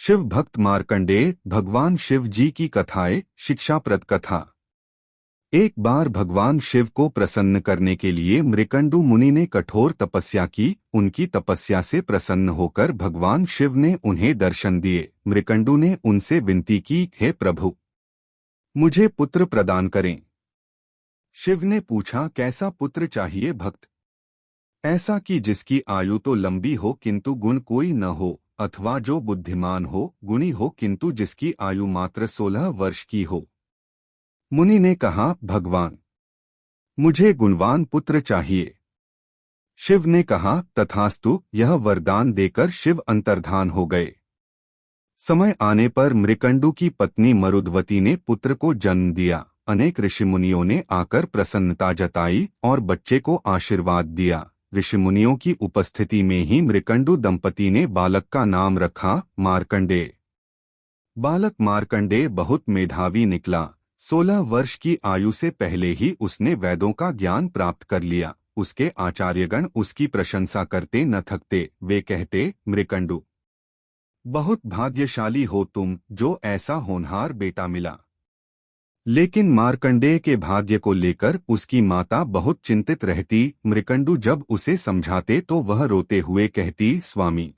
शिव भक्त मार्कंडेय भगवान शिव जी की कथाएं शिक्षाप्रद कथा। एक बार भगवान शिव को प्रसन्न करने के लिए मृकंडु मुनि ने कठोर तपस्या की। उनकी तपस्या से प्रसन्न होकर भगवान शिव ने उन्हें दर्शन दिए। मृकंडु ने उनसे विनती की, हे प्रभु, मुझे पुत्र प्रदान करें। शिव ने पूछा, कैसा पुत्र चाहिए भक्त? ऐसा कि जिसकी आयु तो लंबी हो किंतु गुण कोई न हो, अथवा जो बुद्धिमान हो, गुणी हो किंतु जिसकी आयु मात्र 16 वर्ष की हो। मुनि ने कहा, भगवान, मुझे गुणवान पुत्र चाहिए। शिव ने कहा, तथास्तु। यह वरदान देकर शिव अंतर्धान हो गए। समय आने पर मृकंडु की पत्नी मरुद्वती ने पुत्र को जन्म दिया। अनेक ऋषिमुनियों ने आकर प्रसन्नता जताई और बच्चे को आशीर्वाद दिया। ऋषिमुनियों की उपस्थिति में ही मृकंडु दंपति ने बालक का नाम रखा मार्कंडेय। बालक मार्कंडेय बहुत मेधावी निकला। 16 वर्ष की आयु से पहले ही उसने वेदों का ज्ञान प्राप्त कर लिया। उसके आचार्यगण उसकी प्रशंसा करते न थकते। वे कहते, मृकंडु, बहुत भाग्यशाली हो तुम, जो ऐसा होनहार बेटा मिला। लेकिन मार्कंडेय के भाग्य को लेकर उसकी माता बहुत चिंतित रहती। मृकंडु जब उसे समझाते तो वह रोते हुए कहती, स्वामी,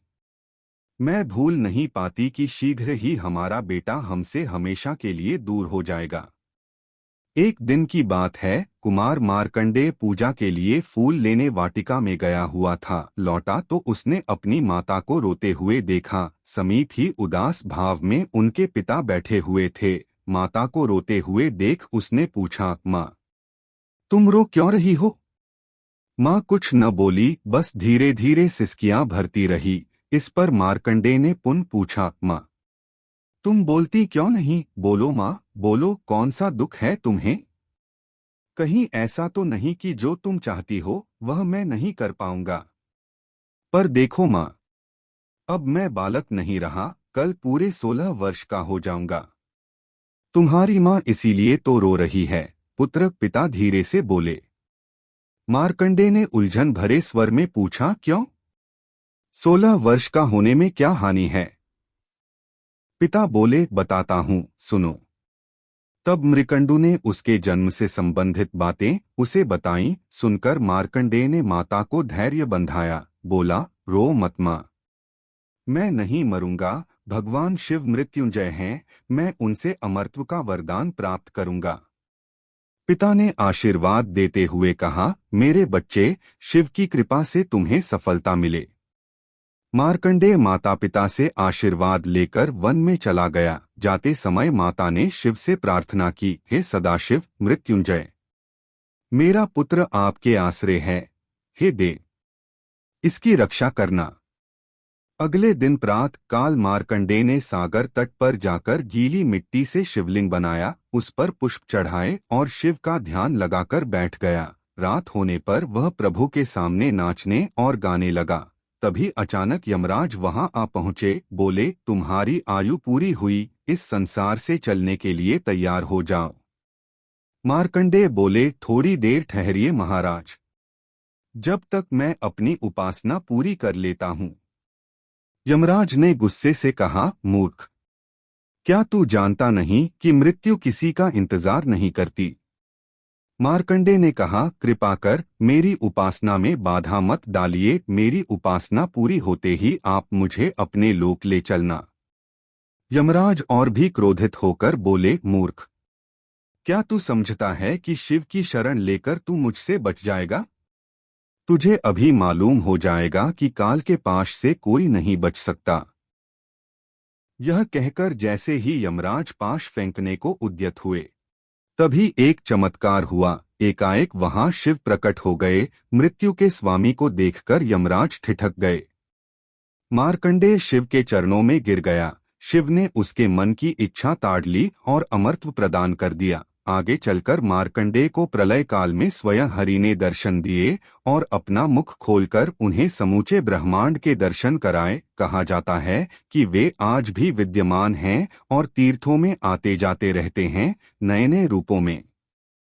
मैं भूल नहीं पाती कि शीघ्र ही हमारा बेटा हमसे हमेशा के लिए दूर हो जाएगा। एक दिन की बात है, कुमार मार्कंडेय पूजा के लिए फूल लेने वाटिका में गया हुआ था। लौटा तो उसने अपनी माता को रोते हुए देखा। समीप ही उदास भाव में उनके पिता बैठे हुए थे। माता को रोते हुए देख उसने पूछा, माँ, तुम रो क्यों रही हो? माँ कुछ न बोली, बस धीरे धीरे सिसकियां भरती रही। इस पर मार्कंडेय ने पुनः पूछा, माँ, तुम बोलती क्यों नहीं? बोलो माँ, बोलो, कौन सा दुख है तुम्हें? कहीं ऐसा तो नहीं कि जो तुम चाहती हो वह मैं नहीं कर पाऊंगा? पर देखो माँ, अब मैं बालक नहीं रहा, कल पूरे 16 वर्ष का हो जाऊंगा। तुम्हारी माँ इसीलिए तो रो रही है। पुत्र पिता धीरे से बोले। मार्कंडेय ने उलझन भरे स्वर में पूछा, क्यों? 16 वर्ष का होने में क्या हानि है? पिता बोले, बताता हूँ, सुनो। तब मृकंडु ने उसके जन्म से संबंधित बातें उसे बताईं। सुनकर मार्कंडेय ने माता को धैर्य बंधाया। बोला, रो मत माँ, मैं नहीं मरूंगा। भगवान शिव मृत्युंजय हैं, मैं उनसे अमरत्व का वरदान प्राप्त करूंगा। पिता ने आशीर्वाद देते हुए कहा, मेरे बच्चे, शिव की कृपा से तुम्हें सफलता मिले। मार्कंडेय माता पिता से आशीर्वाद लेकर वन में चला गया। जाते समय माता ने शिव से प्रार्थना की, हे सदाशिव मृत्युंजय, मेरा पुत्र आपके आश्रय है, हे देव, इसकी रक्षा करना। अगले दिन प्रातः काल मार्कंडेय ने सागर तट पर जाकर गीली मिट्टी से शिवलिंग बनाया, उस पर पुष्प चढ़ाए और शिव का ध्यान लगाकर बैठ गया। रात होने पर वह प्रभु के सामने नाचने और गाने लगा। तभी अचानक यमराज वहां आ पहुंचे। बोले, तुम्हारी आयु पूरी हुई, इस संसार से चलने के लिए तैयार हो जाओ। मार्कंडेय बोले, थोड़ी देर ठहरिए महाराज, जब तक मैं अपनी उपासना पूरी कर लेता हूँ। यमराज ने गुस्से से कहा, मूर्ख, क्या तू जानता नहीं कि मृत्यु किसी का इंतजार नहीं करती? मार्कंडेय ने कहा, कृपा कर मेरी उपासना में बाधा मत डालिए। मेरी उपासना पूरी होते ही आप मुझे अपने लोक ले चलना। यमराज और भी क्रोधित होकर बोले, मूर्ख, क्या तू समझता है कि शिव की शरण लेकर तू मुझसे बच जाएगा? तुझे अभी मालूम हो जाएगा कि काल के पाश से कोई नहीं बच सकता। यह कहकर जैसे ही यमराज पाश फेंकने को उद्यत हुए, तभी एक चमत्कार हुआ। एकाएक वहां शिव प्रकट हो गए। मृत्यु के स्वामी को देखकर यमराज ठिठक गए। मार्कंडेय शिव के चरणों में गिर गया। शिव ने उसके मन की इच्छा ताड़ ली और अमरत्व प्रदान कर दिया। आगे चलकर मार्कंडेय को प्रलय काल में स्वयं हरि ने दर्शन दिए और अपना मुख खोलकर उन्हें समूचे ब्रह्मांड के दर्शन कराए। कहा जाता है कि वे आज भी विद्यमान हैं और तीर्थों में आते जाते रहते हैं, नए नए रूपों में।